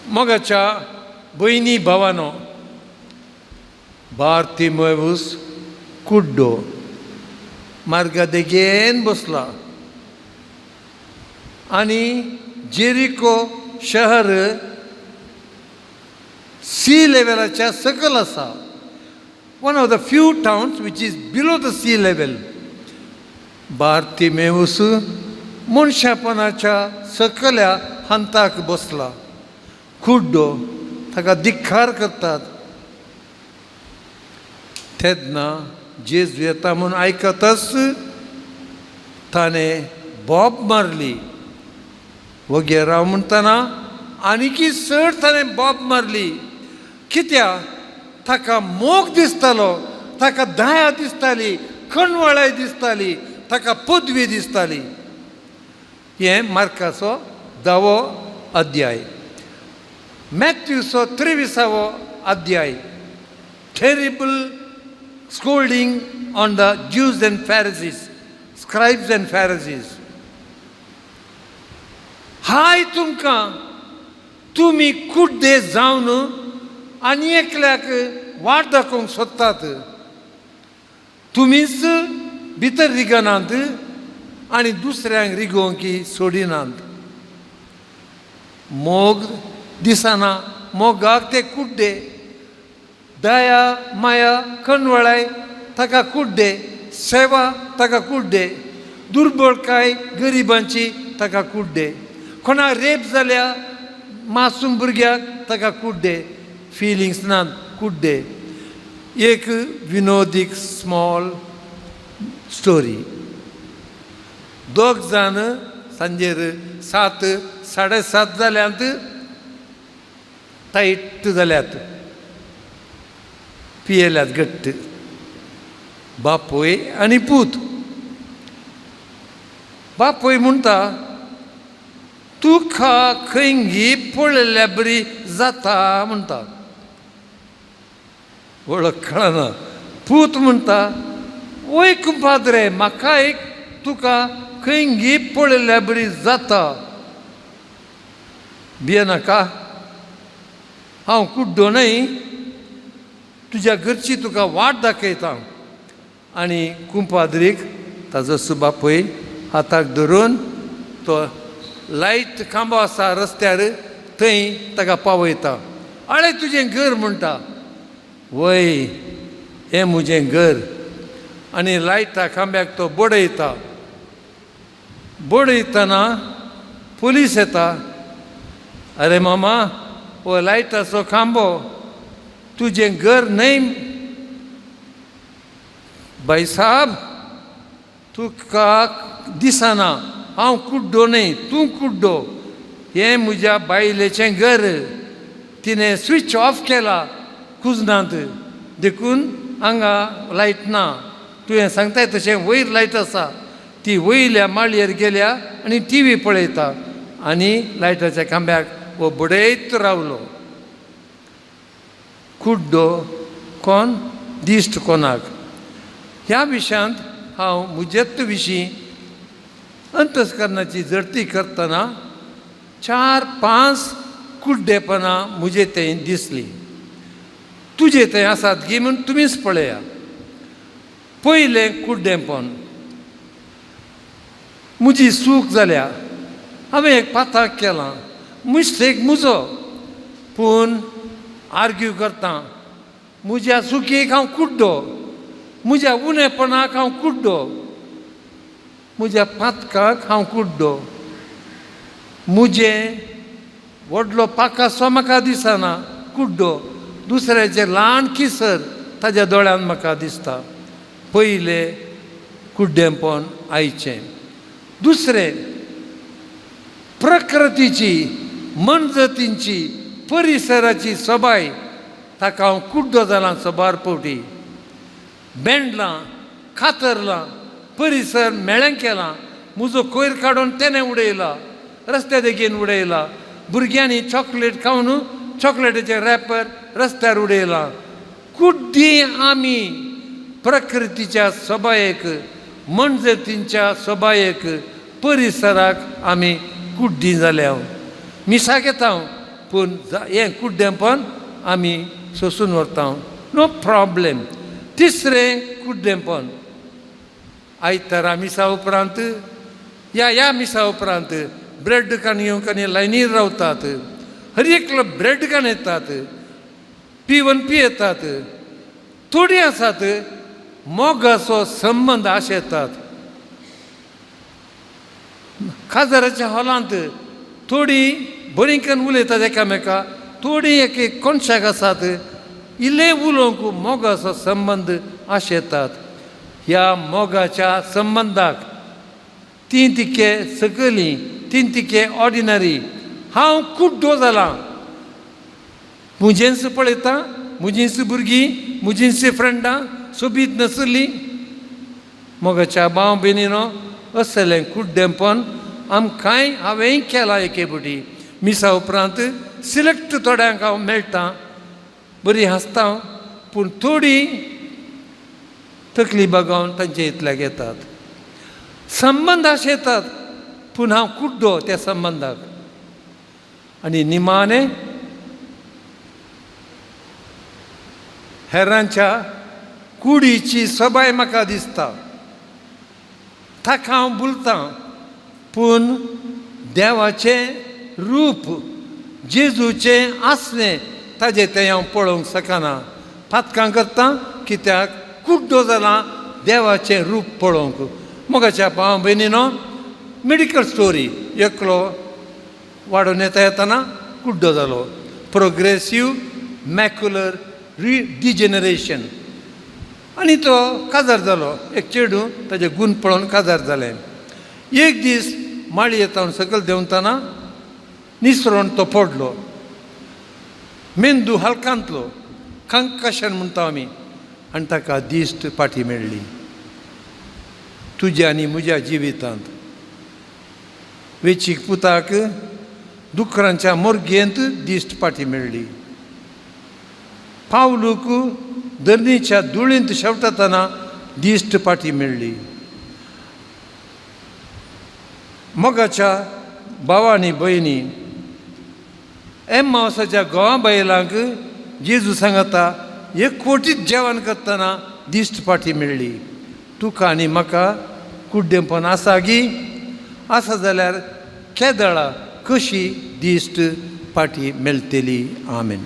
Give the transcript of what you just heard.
मोगाच्या भयणी भावानो, बार्तिमेउस कुड्डो मार्गादेगेन बसला आणि जेरिको शहर सी लेवलाच्या सकल आसा. One of the few towns which is below the sea level. Bartimaeus मनशापणाच्या सकल्या हंताक बसला. कुड्डो ताका धिक्कार करतात. तेन्ना जेजू येता म्हणून आयकतच ताणें बोब मारली. वगे राव म्हणटना आनीकी चड ताणें बोब मारली. कित्याक ताका मोग दिसतालो, ताका दया दिसताली, कणवळाय दिसताली, ताका पदवी दिसताली. हें मार्काचो 10वो अध्याय. मॅथ्यूचो 23वो अध्याय. Terrible scolding on the Jews and Pharisees, scribes and Pharisees. हाय तुमकां, तुमी कुड्डे जावन आनी एकल्याक वाट दाखोवंक सोदतात. तुमीच भितर रिगनात आनी दुसऱ्यांक रिगोवंक सोडिनात. मोग दिसना, मोगाक ते कुड्डे. दया माया कणवळाय ताका कुड्डे. सेवा ताका कुड्डे. दुर्बळकाय गरिबांची ताका कुड्डे. कोणा रेप जाल्या मासूम भुरग्याक ताका कुड्डे. फिलिंग्स ना कुड्डे. एक विनोदीक स्मॉल स्टोरी. दोग जाण सांजेर 7:30 जाल्यांत टायट जाल्यात. पियेल्यात घट्ट. बापोय आनी पूत. बापोय म्हणटा, तुका खंयी पळयल्या बरी जाता म्हणटा. वळख कळना. पूत म्हणटा, वय कुंपाद्रे, म्हाका एक तुका खंयी पळयल्या बरी जाता. भियेनाका, हांव कुड्डो न्हय, तुज्या घरची तुका वाट दाखयता. आनी कुंपाद्रीक ताजो सुबापय हाताक धरून तो लायट खांबो आसा रस्त्यार थंय ताका पावयता. आळे तुजें घर म्हणटा. वय, हें म्हजें घर. आनी लायटा खांब्याक तो बडयता. बडयतना पुलीस येता. अरे मामा, हो लायटाचो खांबो तुजें घर न्हय. बाई साब, तुका दिसना हांव कुड्डो न्हय, तूं कुड्डो. हें म्हज्या बायलेचें घर. तिणें स्विच ऑफ केला कुजनांत, देखून हांगा लायट ना. तुवें सांगताय तशें वयर लायट आसा. ती वयल्या माळयेर गेल्या आनी TV पळयता. आनी लायटाच्या खांब्याक वो बडयत रावलो. कुड्डो कोण, दिश्ट कोणाक. ह्या विशयांत हांव म्हजेच विशीं अंतस्करणाची जडती करतना 4-5 कुड्डेपणां म्हजे थंय दिसलीं. तुजे थंय आसात गी म्हूण तुमीच पळया. पयलें कुड्डेपण. म्हजी चूक जाल्या. हांवें एक पाताक केलां. मिस्टेक म्हजो. पूण आर्ग्यू करता. म्हज्या चुकीक हांव कुड्डो. म्हज्या उणेपणाक हांव कुड्डो. म्हज्या पातकाक हांव कुड्डो. म्हजें व्हडलो पाकासो म्हाका दिसना, कुड्डो. दुसऱ्याचें ल्हान किसर ताज्या दोळ्यान म्हाका दिसता. पयलें कुड्डेपण आयचें. दुसरें, प्रकृतीची, मनजतींची, परिसराची सोबाय ताका हांव कुड्डो जालां सोबार पोवटी. बेंडलां, खातरलां, परिसर मेळ्ळें केलां. म्हजो कोयर काडून तेणें उडयला, रस्त्या देगेन उडयला. भुरग्यांनी चॉकलेट खावन चॉकलेटीचे रॅपर रस्त्यार उडयला. कुड्डी आमी प्रकृतीच्या सोबायेक, मनजतींच्या सोबायेक, परिसराक आमी कुड्डी जाल्या. मिसाक येता. पूण हें कुड्डेंपण आमी सोंसून व्हरता, नो प्रॉब्लेम. तिसरें कुड्डेंपण, आयतारा मिसा उपरांत ह्या मिसा उपरांत ब्रेड खाण घेवंक आनी लायनीर रावतात, हर एकलो ब्रेड खाण येतात, पिवन पियेतात. थोडीं आसात मोगाचो संबंद आशेतात. काजाराच्या हॉलांत थोडीं बरीकन उलयतात एकामेका, थोडीं एक कोणशाक आसात इल्लें उलोवंक मोगाचो संबंद आशेतात. ह्या मोगाच्या संबंदाक ती तिके सकली, ती तिके ऑर्डिनरी. हांव कुड्डो जालां, मुजेंच पळयता, मुजींच भुरगीं, मुजींच फ्रेंडां सोबीत नासलीं. मोगाच्या भाव भयणीनो, असलें कुड्डेंपण आमकांय हांवेंय केलां एके बटी. मिसा उपरांत सिलेक्ट थोड्यांक हांव मेळटा, बरी हांसता, पूण थोडीं तकली बगावन तांचे इतल्याक येतात. संबंद आशेतात, पूण हांव कुड्डो त्या संबंदाक. आनी निमाणें हेरांच्या कुडीची सबाय म्हाका दिसता, ताका हांव भुलतां, पूण देवाचें रूप, जेजूचें आसलें ताजें तें हांव पळोवंक शकना. पातकां करता कित्याक कुड्डो जालां देवाचें रूप पळोवंक. मोगाच्या भाव भयणीनो, मेडिकल स्टोरी, एकलो वाडोवन येतना कुड्डो जालो. Progressive macular degeneration. आनी तो काजार जालो. एक चेडूं ताजे गूण पळोवन काजार जालें. एक दीस माळी येता सकयल देंवतना निसरोन तो पडलो. मेंदू हलकांतलो, कंकशन म्हणटा आमी, आनी ताका दिश्ट पाटी मेळ्ळी. तुज्या आनी म्हज्या जिवितांत वेंचीक पुताक दुकरांच्या मोरगेंत दिश्ट पाटी मेळ्ळी. पावलूक धरणीच्या धुळींत शेवटतना दिश्ट पाटी मेळ्ळी. मोगाच्या भावा आनी भयणी, एम्मावसाच्या घोवा बायलांक जेजू सांगता एकवटीत जेवण करतना दिश्ट पाटी मेळ्ळी. तुका आनी म्हाका कुड्डेंपण आसा गी? आसा जाल्यार केदळा कशी दिश्ट पाटी मेळटली. आमेन.